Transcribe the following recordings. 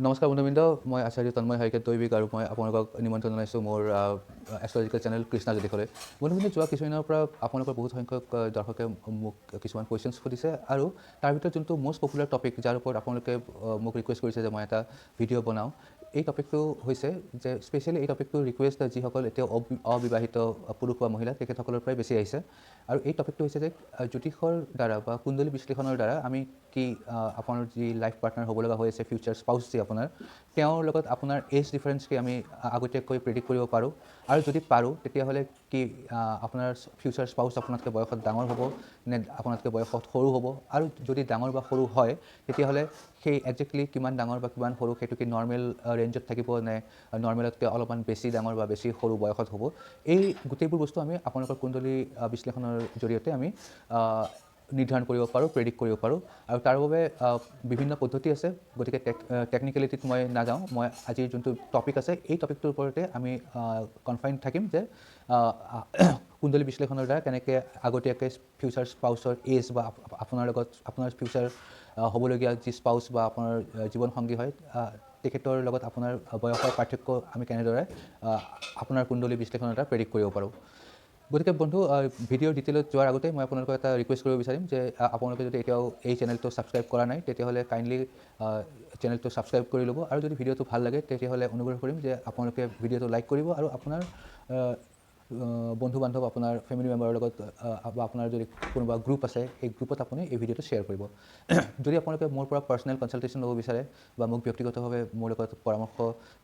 নমস্কাৰ বন্ধুবৃন্দ, মই আচাৰ্য তন্ময় শইকীয়া দৈবিক আৰু মই আপোনালোকক নিমন্ত্ৰণ জনাইছোঁ মোৰ এষ্ট্ৰলজিকেল চেনেল কৃষ্ণা জ্যোতিষলৈ। বন্ধুবৃন্দ, যোৱা কিছুদিনৰ পৰা আপোনালোকৰ বহুত সংখ্যক দৰ্শকে মোক কিছুমান কুৱেশ্যনছ সুধিছে আৰু তাৰ ভিতৰত যোনটো মষ্ট পপুলাৰ টপিক, যাৰ ওপৰত আপোনালোকে মোক ৰিকুৱেষ্ট কৰিছে যে মই এটা ভিডিঅ' বনাওঁ, এই টপিকটো হৈছে যে স্পেচিয়েলি এই টপিকটো ৰিকুৱেষ্ট যিসকল এতিয়াও অবিবাহিত পুৰুষ বা মহিলা তেখেতসকলৰ পৰাই বেছি আহিছে। আৰু এই টপিকটো হৈছে যে জ্যোতিষৰ দ্বাৰা বা কুণ্ডলী বিশ্লেষণৰ দ্বাৰা আমি কি আপোনাৰ যি লাইফ পাৰ্টনাৰ হ'ব লগা হৈ আছে, ফিউচাৰ স্পাউচ যি আপোনাৰ, তেওঁৰ লগত আপোনাৰ এজ ডিফাৰেঞ্চকে আমি আগতীয়াকৈ প্ৰেডিক্ট কৰিব পাৰোঁ। আৰু যদি পাৰোঁ তেতিয়াহ'লে কি আপোনাৰ ফিউচাৰ স্পাউচ আপোনাতকৈ বয়সত ডাঙৰ হ'ব নে আপোনাতকৈ বয়সত সৰু হ'ব, আৰু যদি ডাঙৰ বা সৰু হয় তেতিয়াহ'লে সেই একজেক্টলি কিমান ডাঙৰ বা কিমান সৰু, সেইটো কি নৰ্মেল ৰেঞ্জত থাকিব নে নৰ্মেলতকৈ অলপমান বেছি ডাঙৰ বা বেছি সৰু বয়সত হ'ব। এই গোটেইবোৰ বস্তু আমি আপোনালোকৰ কুণ্ডলী বিশ্লেষণৰ জৰিয়তে আমি নিৰ্ধাৰণ কৰিব পাৰোঁ, প্ৰেডিক্ট কৰিব পাৰোঁ। আৰু তাৰ বাবে বিভিন্ন পদ্ধতি আছে, গতিকে টেকনিকেলিটিত মই নাযাওঁ। মই আজিৰ যোনটো টপিক আছে এই টপিকটোৰ ওপৰতে আমি কনফাইন থাকিম যে কুণ্ডলী বিশ্লেষণৰ দ্বাৰা কেনেকৈ আগতীয়াকৈ ফিউচাৰ স্পাউচৰ এজ বা আপোনাৰ লগত আপোনাৰ ফিউচাৰ হ'বলগীয়া যি স্পাউচ বা আপোনাৰ জীৱনসংগী হয় তেখেতৰ লগত আপোনাৰ বয়সৰ পাৰ্থক্য আমি কেনেদৰে আপোনাৰ কুণ্ডলী বিশ্লেষণৰ দ্বাৰা প্ৰেডিক্ট কৰিব পাৰোঁ। গতিকে বন্ধু, ভিডিঅ'ৰ ডিটেইলত যোৱাৰ আগতে মই আপোনালোকক এটা ৰিকুৱেষ্ট কৰিব বিচাৰিম যে আপোনালোকে যদি এতিয়াও এই চেনেলটো ছাবস্ক্ৰাইব কৰা নাই তেতিয়াহ'লে কাইণ্ডলি চেনেলটো ছাবস্ক্ৰাইব কৰি ল'ব। আৰু যদি ভিডিঅ'টো ভাল লাগে তেতিয়াহ'লে অনুগ্ৰহ কৰিম যে আপোনালোকে ভিডিঅ'টো লাইক কৰিব আৰু আপোনাৰ বন্ধু বান্ধৱ, আপোনাৰ ফেমিলি মেম্বাৰৰ লগত বা আপোনাৰ যদি কোনোবা গ্ৰুপ আছে সেই গ্ৰুপত আপুনি এই ভিডিঅ'টো শ্বেয়াৰ কৰিব। যদি আপোনালোকে মোৰ পৰা পাৰ্চনেল কনচালটেশ্যন ল'ব বিচাৰে বা মোক ব্যক্তিগতভাৱে মোৰ লগত পৰামৰ্শ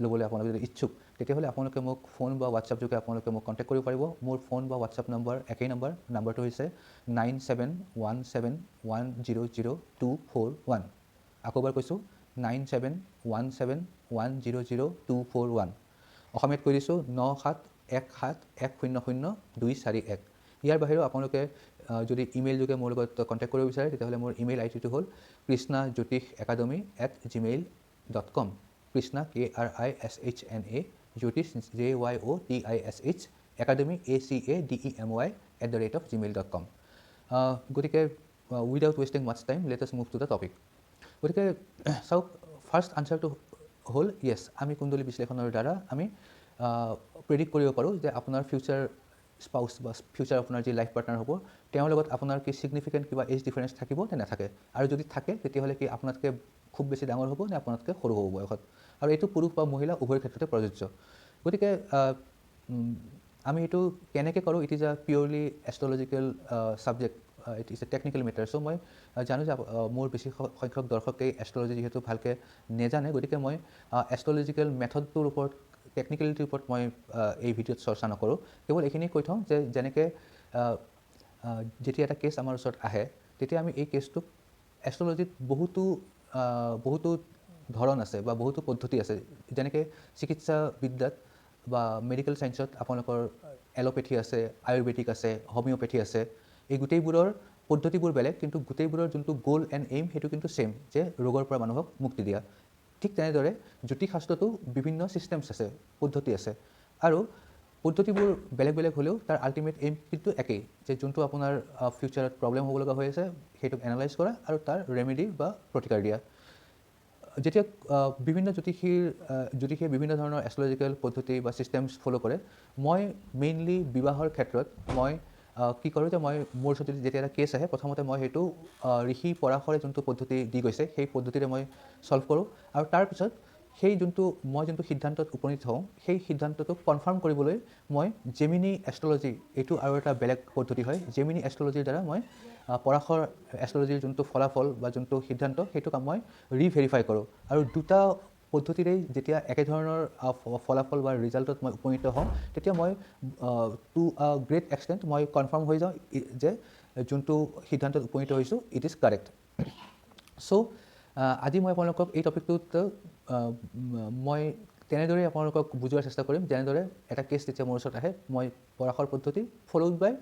ল'বলৈ আপোনালোকে যদি ইচ্ছুক, তেতিয়াহ'লে আপোনালোকে মোক ফোন বা হোৱাটছআপ যোগে আপোনালোকে মোক কণ্টেক্ট কৰিব পাৰিব। মোৰ ফোন বা হোৱাটছআপ নম্বৰ একেই নম্বৰটো হৈছে 9717100241। আকৌ এবাৰ কৈছোঁ 9717100241। অসমীয়াত কৈ দিছোঁ 9717100241। ইয়াৰ বাহিৰেও আপোনালোকে যদি ইমেইল যোগে মোৰ লগত কণ্টেক্ট কৰিব বিচাৰে তেতিয়াহ'লে মোৰ ইমেইল আইডিটো হ'ল krishnajyotish@gmail.com। Krishna KRISHNA, Jyotish JYOTISH, academy ACADEMY @gmail.com। গতিকে without wasting much time, let's move to the topic. গতিকে চাওক, ফাৰ্ষ্ট আনচাৰটো হ'ল য়েছ, আমি কুণ্ডলী বিশ্লেষণৰ দ্বাৰা আমি প্ৰেডিক্ট কৰিব পাৰোঁ যে আপোনাৰ ফিউচাৰ স্পাউচ বা ফিউচাৰ আপোনাৰ যি লাইফ পাৰ্টনাৰ হ'ব তেওঁৰ লগত আপোনাৰ কি ছিগনিফিকেণ্ট কিবা এজ ডিফাৰেঞ্চ থাকিব নে নাথাকে, আৰু যদি থাকে তেতিয়াহ'লে কি আপোনাতকৈ খুব বেছি ডাঙৰ হ'ব নে আপোনাতকৈ সৰু হ'ব বয়সত। আৰু এইটো পুৰুষ বা মহিলা উভয়ৰ ক্ষেত্ৰতে প্ৰযোজ্য। গতিকে আমি এইটো কেনেকৈ কৰোঁ, it is a purely astrological subject, it is a technical matter. So' মই জানো যে মোৰ বেছি সংখ্যক দৰ্শকেই এষ্ট্ৰলজি যিহেতু ভালকৈ নেজানে, গতিকে মই এষ্ট্ৰলজিকেল মেথডটোৰ ওপৰত, টেকনিকেলিটিৰ ওপৰত মই এই ভিডিঅ'ত চৰ্চা নকৰোঁ। কেৱল এইখিনি কৈ থওঁ যে যেনেকৈ যেতিয়া এটা কেছ আমাৰ ওচৰত আহে তেতিয়া আমি এই কেছটোক এষ্ট্ৰলজিত বহুতো ধৰণ আছে বা বহুতো পদ্ধতি আছে। যেনেকৈ চিকিৎসা বিদ্যাত বা মেডিকেল ছায়েন্সত আপোনালোকৰ এল'পেথি আছে, আয়ুৰ্বেদিক আছে, হোমিঅ'পেথি আছে। এই গোটেইবোৰৰ পদ্ধতিবোৰ বেলেগ, কিন্তু গোটেইবোৰৰ যোনটো গ'ল এণ্ড এইম সেইটো কিন্তু ছেইম, যে ৰোগৰ পৰা মানুহক মুক্তি দিয়া। ঠিক তেনেদৰে জ্যোতিষশাস্ত্ৰতো বিভিন্ন ছিষ্টেমছ আছে, পদ্ধতি আছে, আৰু পদ্ধতিবোৰ বেলেগ বেলেগ হ'লেও তাৰ আল্টিমেট এইম কিন্তু একেই, যে যোনটো আপোনাৰ ফিউচাৰত প্ৰব্লেম হ'ব লগা হৈ আছে সেইটোক এনালাইজ কৰা আৰু তাৰ ৰেমেডি বা প্ৰতিকাৰ দিয়া। যেতিয়া বিভিন্ন জ্যোতিষীয়ে বিভিন্ন ধৰণৰ এষ্ট্ৰলজিকেল পদ্ধতি বা ছিষ্টেমছ ফ'ল' কৰে, মই মেইনলি বিবাহৰ ক্ষেত্ৰত মই কি কৰোঁ যে মই মোৰ ওচৰত যেতিয়া এটা কেছ আহে প্ৰথমতে মই সেইটো ঋষি পৰাশৰে যোনটো পদ্ধতি দি গৈছে সেই পদ্ধতিৰে মই ছল্ভ কৰোঁ। আৰু তাৰপিছত সেই যোনটো সিদ্ধান্তত উপনীত হওঁ সেই সিদ্ধান্তটোক কনফাৰ্ম কৰিবলৈ মই জেমিনি এষ্ট্ৰলজি, এইটো আৰু এটা বেলেগ পদ্ধতি হয়, জেমিনি এষ্ট্ৰলজিৰ দ্বাৰা মই পৰাশৰ এষ্ট্ৰলজিৰ যোনটো ফলাফল বা যোনটো সিদ্ধান্ত সেইটোক মই ৰিভেৰিফাই কৰোঁ। আৰু দুটা পদ্ধতিৰেই যেতিয়া একেধৰণৰ ফলাফল বা ৰিজাল্টত মই উপনীত হওঁ তেতিয়া মই টু আ গ্ৰেট এক্সটেণ্ট মই কনফাৰ্ম হৈ যাওঁ যে যোনটো সিদ্ধান্তত উপনীত হৈছোঁ ইট ইজ কাৰেক্ট। চ' আজি মই আপোনালোকক এই টপিকটোত মই তেনেদৰেই আপোনালোকক বুজোৱাৰ চেষ্টা কৰিম যেনেদৰে এটা কেছ যেতিয়া মোৰ ওচৰত আহে মই পৰাশৰ পদ্ধতি ফ'ল'ড বাই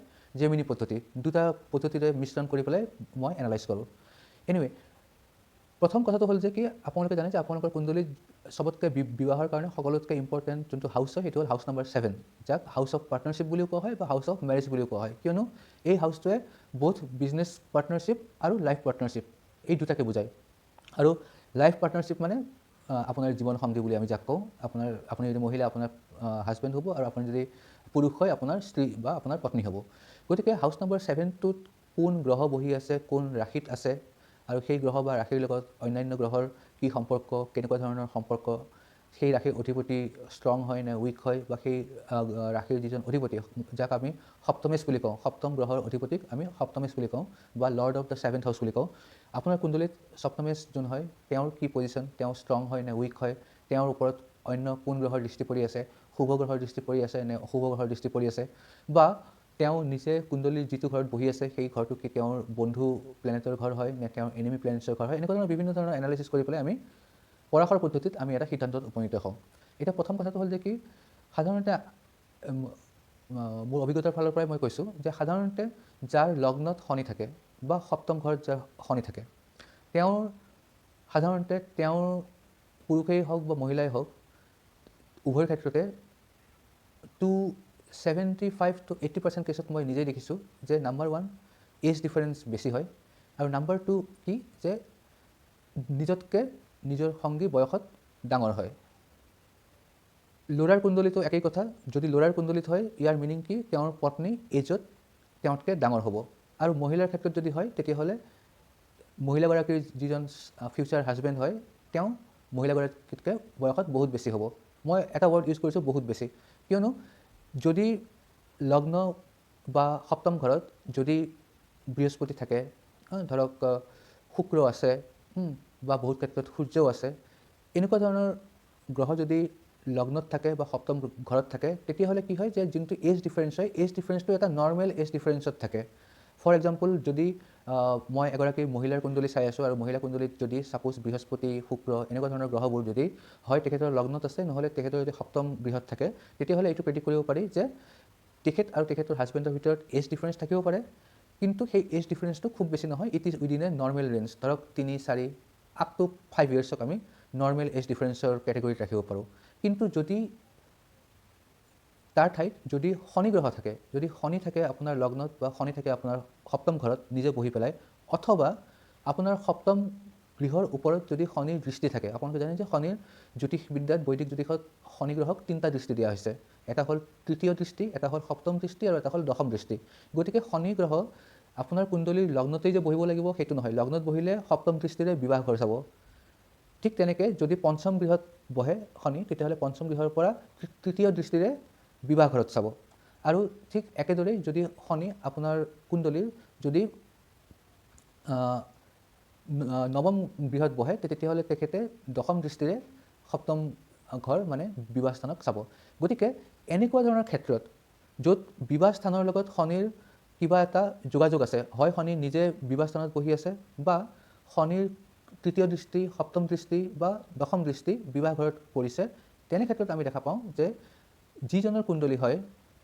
জেমিনি পদ্ধতি, দুটা পদ্ধতিৰে মিশ্ৰণ কৰি পেলাই মই এনালাইজ কৰোঁ। এনিৱে, প্ৰথম কথাটো হ'ল যে কি আপোনালোকে জানে যে আপোনালোকৰ কুণ্ডলীত চবতকৈ বিবাহৰ কাৰণে সকলোতকৈ ইম্পৰ্টেণ্ট যোনটো হাউচ হয় সেইটো হ'ল হাউচ নম্বৰ 7, যাক হাউচ অফ পাৰ্টনাৰশ্বিপ বুলিও কোৱা হয় বা হাউচ অফ মেৰেজ বুলিও কোৱা হয়, কিয়নো এই হাউচটোৱে বোথ বিজনেছ পাৰ্টনাৰশ্বিপ আৰু লাইফ পাৰ্টনাৰশ্বিপ এই দুটাকে বুজায়। আৰু লাইফ পাৰ্টনাৰশ্বিপ মানে আপোনাৰ জীৱন সংগী বুলি আমি যাক কওঁ আপুনি যদি মহিলা আপোনাৰ হাজবেণ্ড হ'ব আৰু আপুনি যদি পুৰুষ হয় আপোনাৰ স্ত্ৰী বা আপোনাৰ পত্নী হ'ব। গতিকে হাউচ নম্বৰ 7টোত কোন গ্ৰহ বহি আছে, কোন ৰাশিত আছে আৰু সেই গ্ৰহ বা ৰাশিৰ লগত অন্যান্য গ্ৰহৰ কি সম্পৰ্ক, কেনেকুৱা ধৰণৰ সম্পৰ্ক, সেই ৰাশিৰ অধিপতি ষ্ট্ৰং হয় নে উইক হয়, বা সেই ৰাশিৰ যিজন অধিপতি যাক আমি সপ্তমেশ বুলি কওঁ, সপ্তম গ্ৰহৰ অধিপতিক আমি সপ্তমেশ বুলি কওঁ বা lord of the 7th house বুলি কওঁ। আপোনাৰ কুণ্ডলীত সপ্তমেশ যোন হয় তেওঁৰ কি পজিশ্যন, তেওঁ ষ্ট্ৰং হয় নে উইক হয়, তেওঁৰ ওপৰত অন্য কোন গ্ৰহৰ দৃষ্টি পৰি আছে, শুভ গ্ৰহৰ দৃষ্টি পৰি আছে নে অশুভ গ্ৰহৰ দৃষ্টি পৰি আছে, বা তেওঁ নিজে কুণ্ডলীৰ যিটো ঘৰত বহি আছে সেই ঘৰটো কি তেওঁৰ বন্ধু প্লেনেটৰ ঘৰ হয় নে তেওঁৰ এনিমি প্লেনেটছৰ ঘৰ হয়। এনেকুৱা ধৰণৰ বিভিন্ন ধৰণৰ এনালাইচিছ কৰি পেলাই আমি পৰাশৰ পদ্ধতিত আমি এটা সিদ্ধান্তত উপনীত হওঁ। এতিয়া প্ৰথম কথাটো হ'ল যে কি, সাধাৰণতে মোৰ অভিজ্ঞতাৰ ফালৰ পৰাই মই কৈছোঁ যে সাধাৰণতে যাৰ লগ্নত শনি থাকে বা সপ্তম ঘৰত যাৰ শনি থাকে সাধাৰণতে তেওঁৰ পুৰুষেই হওক বা মহিলাই হওক উভয় ক্ষেত্ৰতে 75 to 80% কেছত মই নিজেই দেখিছোঁ যে নাম্বাৰ 1 এজ ডিফাৰেঞ্চ বেছি হয়, আৰু নাম্বাৰ 2 কি যে নিজতকৈ নিজৰ সংগী বয়সত ডাঙৰ হয়। ল'ৰাৰ কুণ্ডলীতো একেই কথা, যদি ল'ৰাৰ কুণ্ডলীত হয় ইয়াৰ মিনিং কি তেওঁৰ পত্নী এজত তেওঁতকৈ ডাঙৰ হ'ব, আৰু মহিলাৰ ক্ষেত্ৰত যদি হয় তেতিয়াহ'লে মহিলাগৰাকীৰ যিজন ফিউচাৰ হাজবেণ্ড হয় তেওঁ মহিলাগৰাকীতকৈ বয়সত বহুত বেছি হ'ব। মই এটা ৱৰ্ড ইউজ কৰিছোঁ বহুত বেছি, কিয়নো যদি লগ্ন বা সপ্তম ঘৰত যদি বৃহস্পতি থাকে, ধৰক শুক্ৰ আছে বা বহুত ক্ষেত্ৰত সূৰ্যও আছে, এনেকুৱা ধৰণৰ গ্ৰহ যদি লগ্নত থাকে বা সপ্তম ঘৰত থাকে তেতিয়াহ'লে কি হয় যে যোনটো এজ ডিফাৰেঞ্চ হয় এজ ডিফাৰেঞ্চটো এটা নৰ্মেল এজ ডিফাৰেঞ্চত থাকে। ফৰ এক্সাম্পল যদি মই এগৰাকী মহিলাৰ কুণ্ডলী চাই আছোঁ আৰু মহিলা কুণ্ডলীত যদি ছাপ'জ বৃহস্পতি শুক্ৰ এনেকুৱা ধৰণৰ গ্ৰহবোৰ যদি হয় তেখেতৰ লগ্নত আছে, নহ'লে তেখেতৰ যদি সপ্তম গৃহত থাকে, তেতিয়াহ'লে এইটো প্ৰেডিক্ট কৰিব পাৰি যে তেখেত আৰু তেখেতৰ হাজবেণ্ডৰ ভিতৰত এজ ডিফাৰেঞ্চ থাকিব পাৰে, কিন্তু সেই এজ ডিফাৰেঞ্চটো খুব বেছি নহয়, it is within a normal range. ধৰক 3-4 আপ টু 5 ইয়াৰ্ছক আমি নৰ্মেল এজ ডিফাৰেঞ্চৰ কেটেগৰীত ৰাখিব পাৰোঁ। কিন্তু যদি তাৰ ঠাইত যদি শনি গ্ৰহ থাকে, যদি শনি থাকে আপোনাৰ লগ্নত বা শনি থাকে আপোনাৰ সপ্তম ঘৰত নিজে বহি পেলাই, অথবা আপোনাৰ সপ্তম গৃহৰ ওপৰত যদি শনিৰ দৃষ্টি থাকে, আপোনালোকে জানে যে শনিৰ জ্যোতিষবিদ্যাত বৈদিক জ্যোতিষত শনি গ্ৰহক 3টা দৃষ্টি দিয়া হৈছে, এটা হ'ল তৃতীয় দৃষ্টি, এটা হ'ল সপ্তম দৃষ্টি আৰু এটা হ'ল দশম দৃষ্টি। গতিকে শনি গ্ৰহ আপোনাৰ কুণ্ডলীৰ লগ্নতেই যে বহিব লাগিব সেইটো নহয়, লগ্নত বহিলে সপ্তম দৃষ্টিৰে বিবাহ ঘৰ চাব। ঠিক তেনেকৈ যদি পঞ্চম গৃহত বহে শনি তেতিয়াহ'লে পঞ্চম গৃহৰ পৰা তৃতীয় দৃষ্টিৰে বিবাহ ঘৰত চাব। আৰু ঠিক একেদৰেই যদি শনি আপোনাৰ কুণ্ডলীৰ যদি নৱম গৃহত বহে তেতিয়াহ'লে তেখেতে দশম দৃষ্টিৰে সপ্তম ঘৰ মানে বিবাহ স্থানক চাব। গতিকে এনেকুৱা ধৰণৰ ক্ষেত্ৰত য'ত বিবাহ স্থানৰ লগত শনিৰ কিবা এটা যোগাযোগ আছে, হয় শনি নিজে বিবাহ স্থানত বহি আছে বা শনিৰ তৃতীয় দৃষ্টি, সপ্তম দৃষ্টি বা দশম দৃষ্টি বিবাহ ঘৰত পৰিছে, তেনে ক্ষেত্ৰত আমি দেখা পাওঁ যে যিজনৰ কুণ্ডলী হয়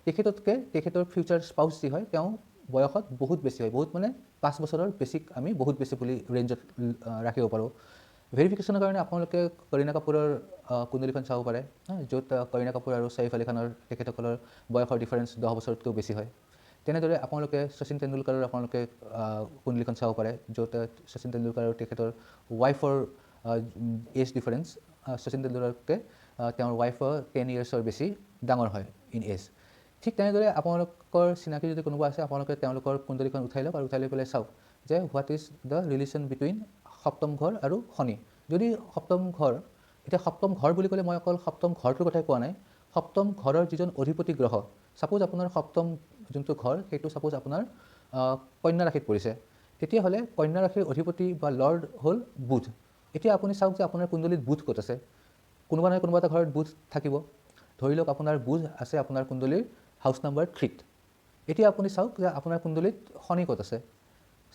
তেখেততকৈ তেখেতৰ ফিউচাৰ স্পাউচ যি হয় তেওঁ বয়সত বহুত বেছি হয়, বহুত মানে 5 বছৰৰ বেছিক আমি বহুত বেছি বুলি ৰেঞ্জত ৰাখিব পাৰোঁ। ভেৰিফিকেশ্যনৰ কাৰণে আপোনালোকে কৰীনা কাপুৰৰ কুণ্ডলীখন চাব পাৰে, য'ত কৰীনা কাপুৰ আৰু চৈফ আলী খানৰ তেখেতসকলৰ বয়সৰ ডিফাৰেঞ্চ 10 বছৰতকৈও বেছি হয়। তেনেদৰে আপোনালোকে শচীন তেণ্ডুলকাৰৰ আপোনালোকে কুণ্ডলীখন চাব পাৰে, য'ত শচীন তেণ্ডুলকাৰ আৰু তেখেতৰ ৱাইফৰ এজ ডিফাৰেঞ্চ শচীন তেণ্ডুলকাৰতকৈ তেওঁৰ ৱাইফৰ 10 ইয়াৰ্ছৰ বেছি ডাঙৰ হয় ইন এজ। ঠিক তেনেদৰে আপোনালোকৰ চিনাকি যদি কোনোবা আছে আপোনালোকে তেওঁলোকৰ কুণ্ডলীখন উঠাই লওক আৰু উঠাই লৈ পেলাই চাওক যে what is the relation between সপ্তম ঘৰ আৰু শনি। যদি সপ্তম ঘৰ, এতিয়া সপ্তম ঘৰ বুলি ক'লে মই অকল সপ্তম ঘৰটোৰ কথাই কোৱা নাই, সপ্তম ঘৰৰ যিজন অধিপতি গ্ৰহ, ছাপ'জ আপোনাৰ সপ্তম যোনটো ঘৰ সেইটো ছাপ'জ আপোনাৰ কন্যা ৰাশিত পৰিছে, তেতিয়াহ'লে কন্যা ৰাশিৰ অধিপতি বা লৰ্ড হ'ল বুধ। এতিয়া আপুনি চাওক যে আপোনাৰ কুণ্ডলীত বুধ ক'ত আছে, কোনোবা নহয় কোনোবা এটা ঘৰত বুধ থাকিব। ধৰি লওক আপোনাৰ বুধ আছে আপোনাৰ কুণ্ডলীৰ হাউচ নম্বৰ 3ত। এতিয়া আপুনি চাওক যে আপোনাৰ কুণ্ডলীত শনি ক'ত আছে,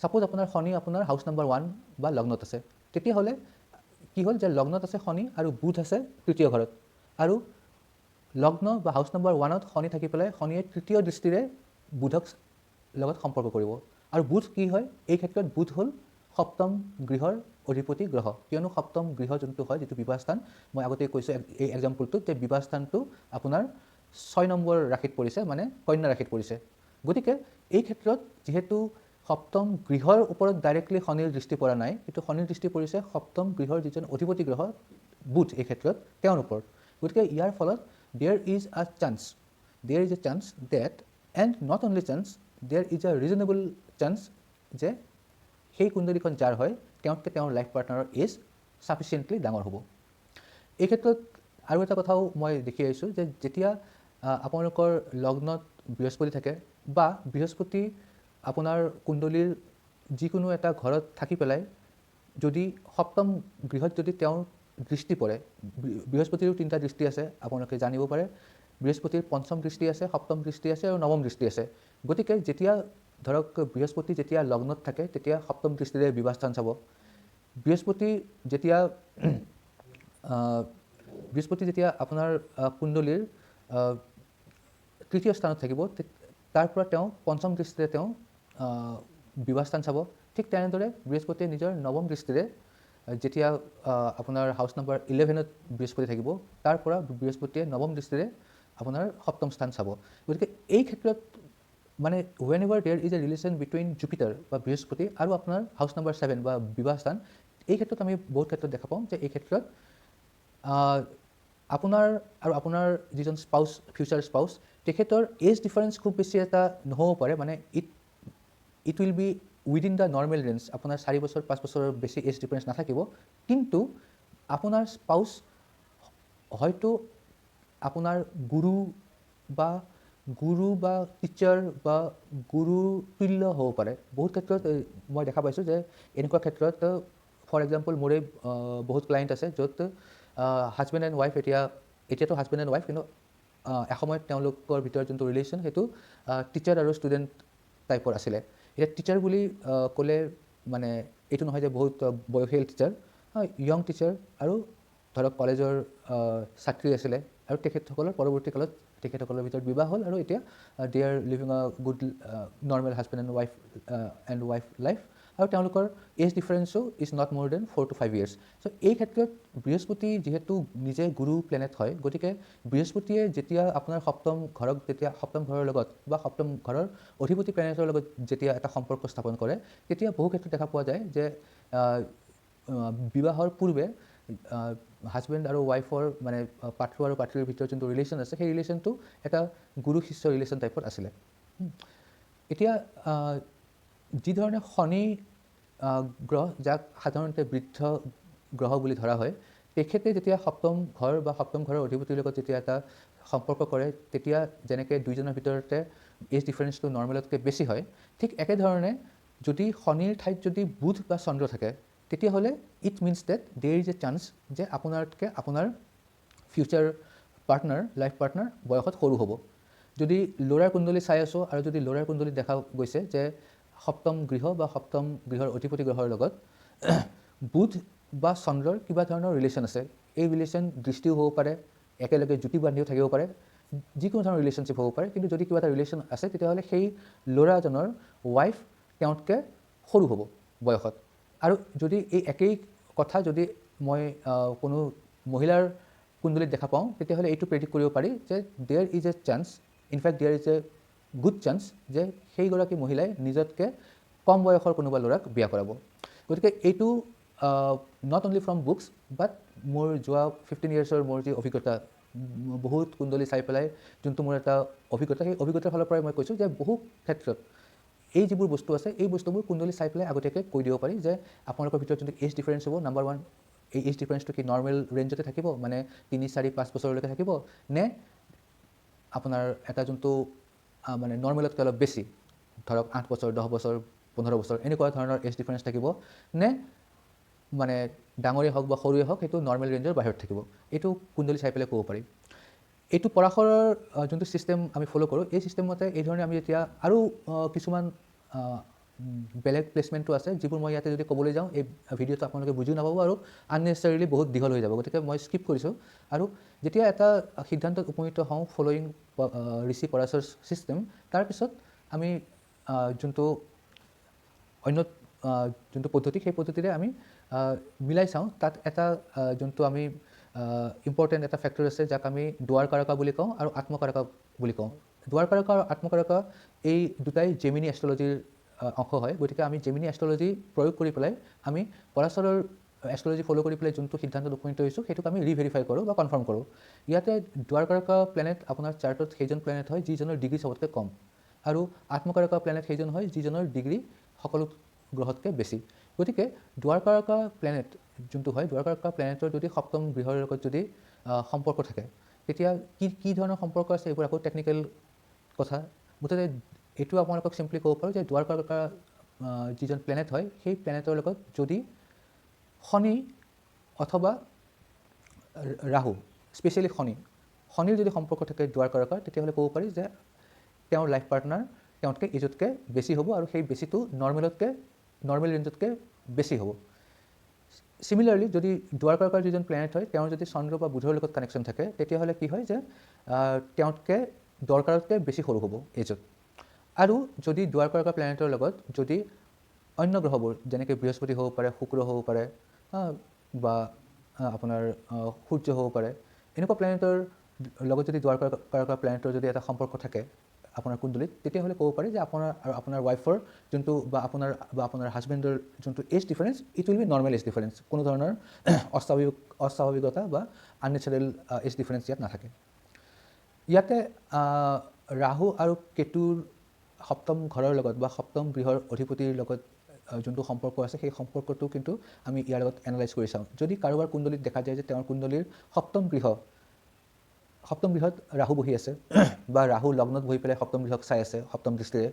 ছাপ'জ আপোনাৰ শনি আপোনাৰ হাউচ নম্বৰ 1 বা লগ্নত আছে, তেতিয়াহ'লে কি হ'ল যে লগ্নত আছে শনি আৰু বুধ আছে তৃতীয় ঘৰত, আৰু লগ্ন বা হাউচ নম্বৰ 1ত শনি থাকি পেলাই শনিয়ে তৃতীয় দৃষ্টিৰে বুধক লগত সম্পৰ্ক কৰিব। আৰু বুধ কি হয়, এই ক্ষেত্ৰত বুধ হ'ল সপ্তম গৃহৰ অধিপতি গ্ৰহ, কিয়নো সপ্তম গৃহ যোনটো হয় যিটো বিবাহ স্থান, মই আগতে কৈছোঁ এই এক্সাম্পলটোত যে বিবাহ স্থানটো আপোনাৰ 6 নম্বৰ ৰাশিত পৰিছে, মানে কন্যা ৰাশিত পৰিছে। গতিকে এই ক্ষেত্ৰত যিহেতু সপ্তম গৃহৰ ওপৰত ডাইৰেক্টলি শনিৰ দৃষ্টি পৰা নাই, কিন্তু শনিৰ দৃষ্টি পৰিছে সপ্তম গৃহৰ যিজন অধিপতি গ্ৰহ বুধ এই ক্ষেত্ৰত তেওঁৰ ওপৰত গতিকে ইয়াৰ ফলত there is a chance that and not only chance there is a reasonable chance যে সেই কুণ্ডলীখন যাৰ হয় তেওঁতকৈ তেওঁৰ লাইফ পাৰ্টনাৰৰ এজ ছাফিচিয়েণ্টলি ডাঙৰ হ'ব। এই ক্ষেত্ৰত আৰু এটা কথাও মই দেখি আহিছোঁ যে যেতিয়া আপোনালোকৰ লগ্নত বৃহস্পতি থাকে বা বৃহস্পতি আপোনাৰ কুণ্ডলীৰ যিকোনো এটা ঘৰত থাকি পেলাই যদি সপ্তম গৃহত যদি তেওঁৰ দৃষ্টি পৰে, বৃহস্পতিৰো 3টা দৃষ্টি আছে আপোনালোকে জানিব পাৰে, বৃহস্পতিৰ পঞ্চম দৃষ্টি আছে, সপ্তম দৃষ্টি আছে আৰু নৱম দৃষ্টি আছে। গতিকে যেতিয়া ধৰক বৃহস্পতি যেতিয়া লগ্নত থাকে তেতিয়া সপ্তম দৃষ্টিৰে বিবাহস্থান চাব। বৃহস্পতি যেতিয়া আপোনাৰ কুণ্ডলীৰ তৃতীয় স্থানত থাকিব তাৰ পৰা তেওঁ পঞ্চম দৃষ্টিৰে তেওঁ বিবাহস্থান চাব। ঠিক তেনেদৰে বৃহস্পতিয়ে নিজৰ নৱম দৃষ্টিৰে যেতিয়া আপোনাৰ হাউচ নম্বৰ 11ত বৃহস্পতি থাকিব তাৰ পৰা বৃহস্পতিয়ে নৱম দৃষ্টিৰে আপোনাৰ সপ্তম স্থান চাব। গতিকে এই ক্ষেত্ৰত মানে whenever there is a relation between Jupiter বা বৃহস্পতি আৰু আপোনাৰ হাউচ নম্বৰ 7 বা বিবাহস্থান, এই ক্ষেত্ৰত আমি বহুত ক্ষেত্ৰত দেখা পাওঁ যে এই ক্ষেত্ৰত আপোনাৰ আৰু আপোনাৰ যিজন স্পাউচ, ফিউচাৰ স্পাউচ, তেখেতৰ এজ ডিফাৰেঞ্চ খুব বেছি এটা নহ'ব পাৰে, মানে it will B within the normal range, আপোনাৰ 4 বছৰ 5 বছৰৰ বেছি এজ ডিফাৰেঞ্চ নাথাকিব। কিন্তু আপোনাৰ স্পাউচ হয়তো আপোনাৰ গুৰু বা টিচাৰ বা গুৰু তুল্য হ'ব পাৰে। বহুত ক্ষেত্ৰত মই দেখা পাইছোঁ যে এনেকুৱা ক্ষেত্ৰত ফৰ এক্সাম্পল মোৰে বহুত ক্লায়েণ্ট আছে য'ত হাজবেণ্ড এণ্ড ৱাইফ এতিয়াতো হাজবেণ্ড এণ্ড ৱাইফ, কিন্তু এসময়ত তেওঁলোকৰ ভিতৰত যোনটো ৰিলেশ্যন সেইটো টিচাৰ আৰু ষ্টুডেণ্ট টাইপৰ আছিলে। এতিয়া টিচাৰ বুলি ক'লে মানে এইটো নহয় যে বহুত বয়সীয়াল টিচাৰ, য়ং টিচাৰ আৰু ধৰক কলেজৰ ছাত্ৰী আছিলে আৰু তেখেতসকলৰ পৰৱৰ্তী কালত তেখেতসকলৰ ভিতৰত বিবাহ হ'ল আৰু এতিয়া they are living a good normal husband and wife life, আৰু তেওঁলোকৰ এজ ডিফাৰেঞ্চো is not more than 4 to 5 years। So' এই ক্ষেত্ৰত বৃহস্পতি যিহেতু নিজে গুৰু প্লেনেট হয়, গতিকে বৃহস্পতিয়ে যেতিয়া আপোনাৰ সপ্তম ঘৰৰ লগত বা সপ্তম ঘৰৰ অধিপতি প্লেনেটৰ লগত যেতিয়া এটা সম্পৰ্ক স্থাপন কৰে তেতিয়া বহু ক্ষেত্ৰত দেখা পোৱা যায় যে বিবাহৰ পূৰ্বে হাজবেণ্ড আৰু ৱাইফৰ মানে পাত্ৰ আৰু পাত্ৰীৰ ভিতৰত যোনটো ৰিলেশ্যন আছে সেই ৰিলেশ্যনটো এটা গুৰু শিষ্য ৰিলেশ্যন টাইপত আছিলে। এতিয়া যিধৰণে শনি গ্ৰহ, যাক সাধাৰণতে বৃদ্ধ গ্ৰহ বুলি ধৰা হয়, তেখেতে যেতিয়া সপ্তম ঘৰ বা সপ্তম ঘৰৰ অধিপতিৰ লগত যেতিয়া এটা সম্পৰ্ক কৰে তেতিয়া যেনেকৈ দুইজনৰ ভিতৰতে এজ ডিফাৰেঞ্চটো নৰ্মেলতকৈ বেছি হয়, ঠিক একেধৰণে যদি শনিৰ ঠাইত যদি বুধ বা চন্দ্ৰ থাকে তেতিয়াহ'লে it means that there is a chance যে আপোনাতকৈ আপোনাৰ ফিউচাৰ পাৰ্টনাৰ, লাইফ পাৰ্টনাৰ বয়সত সৰু হ'ব। যদি ল'ৰাৰ কুণ্ডলী চাই আছোঁ আৰু যদি ল'ৰাৰ কুণ্ডলীত দেখা গৈছে যে সপ্তম গৃহ বা সপ্তম গৃহৰ অধিপতি গ্ৰহৰ লগত বুধ বা চন্দ্ৰৰ কিবা ধৰণৰ ৰিলেশ্যন আছে, এই ৰিলেশ্যন দৃষ্টিও হ'ব পাৰে, একেলগে জুতি বান্ধিও থাকিব পাৰে, যিকোনো ধৰণৰ ৰিলেশ্যনশ্বিপ হ'ব পাৰে। কিন্তু যদি কিবা এটা ৰিলেশ্যন আছে তেতিয়াহ'লে সেই ল'ৰাজনৰ ৱাইফ তেওঁতকৈ সৰু হ'ব বয়সত। আৰু যদি এই একেই কথা যদি মই কোনো মহিলাৰ কুণ্ডলীত দেখা পাওঁ তেতিয়াহ'লে এইটো প্ৰেডিক্ট কৰিব পাৰি যে there is a chance, in fact there is a good chance যে সেইগৰাকী মহিলাই নিজতকৈ কম বয়সৰ কোনোবা ল'ৰাক বিয়া কৰাব। গতিকে এইটো নট অনলি ফ্ৰম বুকছ বাট মোৰ যোৱা 15 yearsৰ মোৰ যি অভিজ্ঞতা, বহুত কুণ্ডলী চাই পেলাই যোনটো মোৰ এটা অভিজ্ঞতা, সেই অভিজ্ঞতাৰ ফালৰ পৰাই মই কৈছোঁ যে বহু ক্ষেত্ৰত এই যিবোৰ বস্তু আছে এই বস্তুবোৰ কুণ্ডলী চাই পেলাই আগতীয়াকৈ কৈ দিব পাৰি যে আপোনালোকৰ ভিতৰত যোনটো এজ ডিফাৰেঞ্চ হ'ব, নাম্বাৰ 1 এই এজ ডিফাৰেঞ্চটো কি নৰ্মেল ৰেঞ্জতে থাকিব, মানে 3, 4, 5 বছৰলৈকে থাকিব, নে আপোনাৰ এটা যোনটো মানে নৰ্মেলতকৈ অলপ বেছি, ধৰক 8 বছৰ 10 বছৰ 15 বছৰ এনেকুৱা ধৰণৰ এজ ডিফাৰেঞ্চ থাকিব, নে মানে ডাঙৰেই হওক বা সৰুৱে হওক সেইটো নৰ্মেল ৰেঞ্জৰ বাহিৰত থাকিব। এইটো কুণ্ডলী চাই পেলাই ক'ব পাৰি। এইটো পৰাশৰৰ যোনটো ছিষ্টেম আমি ফ'ল' কৰোঁ, এই ছিষ্টেমতে এই ধৰণে আমি এতিয়া আৰু কিছুমান বেলেগ প্লেচমেণ্টটো আছে যিবোৰ মই ইয়াতে যদি ক'বলৈ যাওঁ এই ভিডিঅ'টো আপোনালোকে বুজিও নাপাব আৰু আননেচেচাৰিলি বহুত দীঘল হৈ যাব, গতিকে মই স্কিপ কৰিছোঁ। আৰু যেতিয়া এটা সিদ্ধান্তত উপনীত হওঁ ফ'ল'য়িং ঋষি পৰাশৰ ছিষ্টেম, তাৰপিছত আমি যোনটো অন্য যোনটো পদ্ধতি সেই পদ্ধতিৰে আমি মিলাই চাওঁ। তাত এটা যোনটো আমি ইম্পৰ্টেণ্ট এটা ফেক্টৰ আছে যাক আমি দুৱাৰ কাৰকা বুলি কওঁ আৰু আত্মকাৰকা বুলি কওঁ। দুৱাৰ কাৰকা আৰু আত্মকাৰকা এই দুটাই জেমিনি এষ্ট্ৰলজিৰ অংশ হয়। গতিকে আমি জেমিনি এষ্ট্ৰলজি প্ৰয়োগ কৰি পেলাই আমি পৰাশৰৰ এষ্ট্ৰলজি ফ'ল' কৰি পেলাই যোনটো সিদ্ধান্তত উপনীত হৈছোঁ সেইটোক আমি ৰিভেৰিফাই কৰোঁ বা কনফাৰ্ম কৰোঁ। ইয়াতে দ্বাৰকাৰকা প্লেনেট আপোনাৰ চাৰ্টত সেইজন প্লেনেট হয় যিজনৰ ডিগ্ৰী চবতকৈ কম, আৰু আত্মকাৰকা প্লেনেট সেইজন হয় যিজনৰ ডিগ্ৰী সকলো গ্ৰহতকৈ বেছি। গতিকে দ্বাৰকাৰকা প্লেনেট যোনটো হয়, দ্বাৰকাৰকা প্লেনেটৰ যদি সপ্তম গৃহৰ লগত যদি সম্পৰ্ক থাকে, তেতিয়া কি ধৰণৰ সম্পৰ্ক আছে এইবোৰ আকৌ টেকনিকেল কথা। মুঠতে এইটো আপোনালোকক চিম্পলি ক'ব পাৰোঁ যে দ্বাৰকাৰকা যিজন প্লেনেট হয় সেই প্লেনেটৰ লগত যদি শনি অথবা ৰাহু, স্পেচিয়েলি শনিৰ যদি সম্পৰ্ক থাকে দ্বাৰকাৰকাৰ, তেতিয়াহ'লে ক'ব পাৰি যে তেওঁৰ লাইফ পাৰ্টনাৰ তেওঁতকৈ এজতকৈ বেছি হ'ব, আৰু সেই বেছিটো নৰ্মেল ৰেঞ্জতকৈ বেছি হ'ব। চিমিলাৰলি যদি দ্বাৰকাৰকাৰ যিজন প্লেনেট হয় তেওঁৰ যদি চন্দ্ৰ বা বুধৰ লগত কানেকশ্যন থাকে, তেতিয়াহ'লে কি হয় যে তেওঁতকৈ দৰকাৰতকৈ বেছি সৰু হ'ব এজত। আৰু যদি দ্বাৰকাৰকা প্লেনেটৰ লগত যদি অন্য গ্ৰহবোৰ যেনেকৈ বৃহস্পতি হ'ব পাৰে, শুক্ৰ হ'ব পাৰে, বা আপোনাৰ সূৰ্য হ'ব পাৰে, এনেকুৱা প্লেনেটৰ লগত যদি দ্বাৰকাৰকা প্লেনেটৰ যদি এটা সম্পৰ্ক থাকে আপোনাৰ কুণ্ডলীত, তেতিয়াহ'লে ক'ব পাৰি যে আপোনাৰ আৰু আপোনাৰ ৱাইফৰ যোনটো বা আপোনাৰ হাজবেণ্ডৰ যোনটো age difference, it will be normal age difference. কোনো ধৰণৰ অস্বাভাৱিকতা বা আননেচাৰেল এজ ডিফাৰেঞ্চ ইয়াত নাথাকে। ইয়াতে ৰাহু আৰু কেতুৰ সপ্তম ঘৰৰ লগত বা সপ্তম গৃহৰ অধিপতিৰ লগত যোনটো সম্পৰ্ক আছে, সেই সম্পৰ্কটো কিন্তু আমি ইয়াৰ লগত এনালাইজ কৰি চাওঁ। যদি কাৰোবাৰ কুণ্ডলীত দেখা যায় যে তেওঁৰ কুণ্ডলীৰ সপ্তম গৃহত ৰাহু বহি আছে, বা ৰাহু লগ্নত বহি পেলাই সপ্তম গৃহক চাই আছে সপ্তম দৃষ্টিৰে,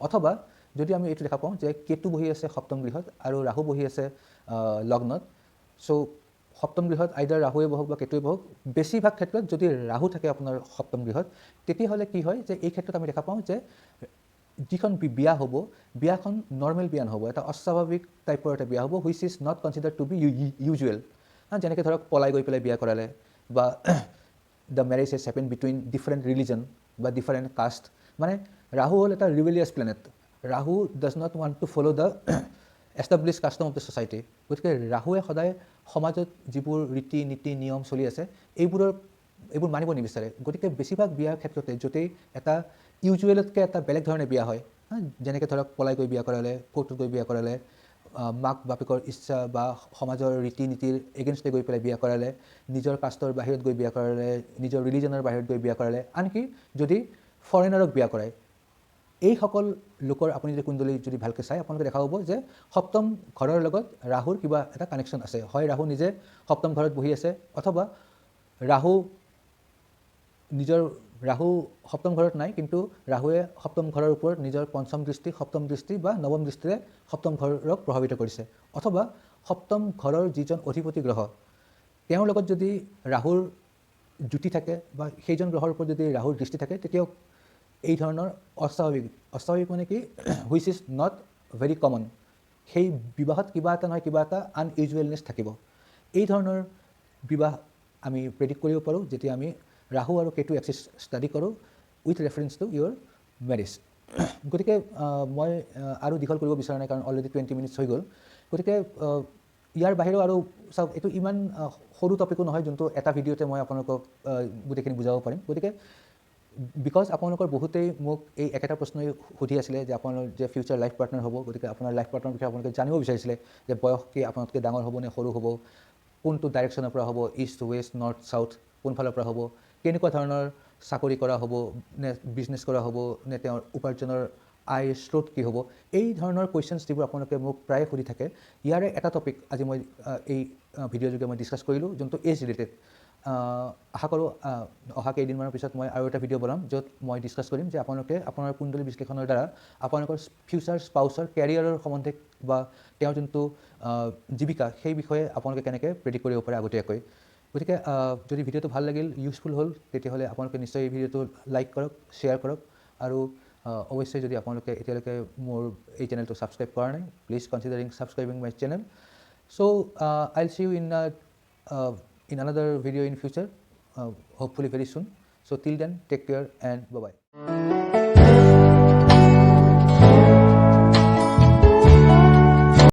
অথবা যদি আমি এইটো দেখা পাওঁ যে কেতু বহি আছে সপ্তম গৃহত আৰু ৰাহু বহি আছে লগ্নত, চ' সপ্তম গৃহত আইদাৰ ৰাহুৱে বহক বা কেতুৱে বহক, বেছিভাগ ক্ষেত্ৰত যদি ৰাহু থাকে আপোনাৰ সপ্তম গৃহত, তেতিয়াহ'লে কি হয় যে এই ক্ষেত্ৰত আমি দেখা পাওঁ যে যিখন বিয়া হ'ব, বিয়াখন নৰ্মেল বিয়া নহ'ব, এটা অস্বাভাৱিক টাইপৰ এটা বিয়া হ'ব, which is not considered to be usual. যেনেকৈ ধৰক পলাই গৈ পেলাই বিয়া কৰালে, বা the marriage has happen between different religion বা ডিফাৰেণ্ট কাষ্ট। মানে ৰাহু হ'ল এটা rebellious planet. Rahu does not want to follow' the establish custom of the society. গতিকে ৰাহুৱে সদায় সমাজত যিবোৰ ৰীতি নীতি নিয়ম চলি আছে এইবোৰ মানিব নিবিচাৰে। গতিকে বেছিভাগ বিয়াৰ ক্ষেত্ৰতে য'তেই এটা ইউজুৱেলতকৈ এটা বেলেগ ধৰণে বিয়া হয়, যেনেকৈ ধৰক পলাই গৈ বিয়া কৰালে, কোৰ্টত গৈ বিয়া কৰালে, মাক বাপেকৰ ইচ্ছা বা সমাজৰ ৰীতি নীতিৰ এগেইনষ্টে গৈ পেলাই বিয়া কৰালে, নিজৰ কাষ্টৰ বাহিৰত গৈ বিয়া কৰালে, নিজৰ ৰিলিজনৰ বাহিৰত গৈ বিয়া কৰালে, আনকি যদি ফৰেনাৰক বিয়া কৰায়, এইসকল লোকৰ আপুনি যদি কুণ্ডলী যদি ভালকৈ চাই, আপোনালোকে দেখা পাব যে সপ্তম ঘৰৰ লগত ৰাহুৰ কিবা এটা কানেকশ্যন আছে। হয় ৰাহু নিজে সপ্তম ঘৰত বহি আছে, অথবা ৰাহু সপ্তম ঘৰত নাই, কিন্তু ৰাহুৱে সপ্তম ঘৰৰ ওপৰত নিজৰ পঞ্চম দৃষ্টি, সপ্তম দৃষ্টি বা নৱম দৃষ্টিৰে সপ্তম ঘৰক প্ৰভাৱিত কৰিছে। অথবা সপ্তম ঘৰৰ যিজন অধিপতি গ্ৰহ, তেওঁৰ লগত যদি ৰাহুৰ যুতি থাকে বা সেইজন গ্ৰহৰ ওপৰত যদি ৰাহুৰ দৃষ্টি থাকে, তেতিয়াও এই ধৰণৰ অস্বাভাৱিক মানে কি, which is not very common, সেই বিবাহত কিবা এটা নহয় কিবা এটা আনইউজুৱেলনেছ থাকিব। এই ধৰণৰ বিবাহ আমি প্ৰেডিক্ট কৰিব পাৰোঁ যেতিয়া আমি ৰাহু আৰু কেতু এক্সিছ ষ্টাডি কৰোঁ with reference two your marriage. গতিকে মই আৰু দীঘল কৰিব বিচৰা নাই, কাৰণ অলৰেডি 20 মিনিটছ হৈ গ'ল। গতিকে ইয়াৰ বাহিৰেও আৰু চাওক, এইটো ইমান সৰু টপিকো নহয় যোনটো এটা ভিডিঅ'তে মই আপোনালোকক গোটেইখিনি বুজাব পাৰিম। গতিকে বিকজ আপোনালোকৰ বহুতেই মোক এই একেটা প্ৰশ্নই সুধি আছিলে যে আপোনালোকৰ যে ফিউচাৰ লাইফ পাৰ্টনাৰ হ'ব, গতিকে আপোনাৰ লাইফ পাৰ্টনাৰৰ বিষয়ে আপোনালোকে জানিব বিচাৰিছিলে যে বয়স কি আপোনাতকৈ ডাঙৰ হ'ব নে সৰু হ'ব, কোনটো ডাইৰেকশ্যনৰ পৰা হ'ব, ইষ্ট ৱেষ্ট নৰ্থ ছাউথ, কোনফালৰ পৰা হ'ব, কেনেকুৱা ধৰণৰ চাকৰি কৰা হ'ব, নে বিজনেছ কৰা হ'ব, নে তেওঁৰ উপাৰ্জনৰ আয়ৰ স্ৰোত কি হ'ব, এই ধৰণৰ কুৱেশ্যনছ যিবোৰ আপোনালোকে মোক প্ৰায়ে সুধি থাকে, ইয়াৰে এটা টপিক আজি মই এই ভিডিঅ'ৰ যোগে মই ডিছকাছ কৰিলোঁ, যোনটো এজ ৰিলেটেড। আশা কৰোঁ অহা কেইদিনমানৰ পিছত মই আৰু এটা ভিডিঅ' বনাম য'ত মই ডিছকাছ কৰিম যে আপোনালোকে আপোনাৰ কুণ্ডলী বিশ্লেষণৰ দ্বাৰা আপোনালোকৰ ফিউচাৰ স্পাউচৰ কেৰিয়াৰৰ সম্বন্ধে বা তেওঁৰ যোনটো জীৱিকা সেই বিষয়ে আপোনালোকে কেনেকৈ প্ৰেডিক্ট কৰিব পাৰে আগতীয়াকৈ। গতিকে যদি ভিডিঅ'টো ভাল লাগিল, ইউজফুল হ'ল, তেতিয়াহ'লে আপোনালোকে নিশ্চয় এই ভিডিঅ'টো লাইক কৰক, শ্বেয়াৰ কৰক, আৰু অৱশ্যেই যদি আপোনালোকে এতিয়ালৈকে মোৰ এই চেনেলটো ছাবস্ক্ৰাইব কৰা নাই, please considering subscribing my channel. So' I'll see you in another video in future, hopefully very soon. So till then, take care and bye bye.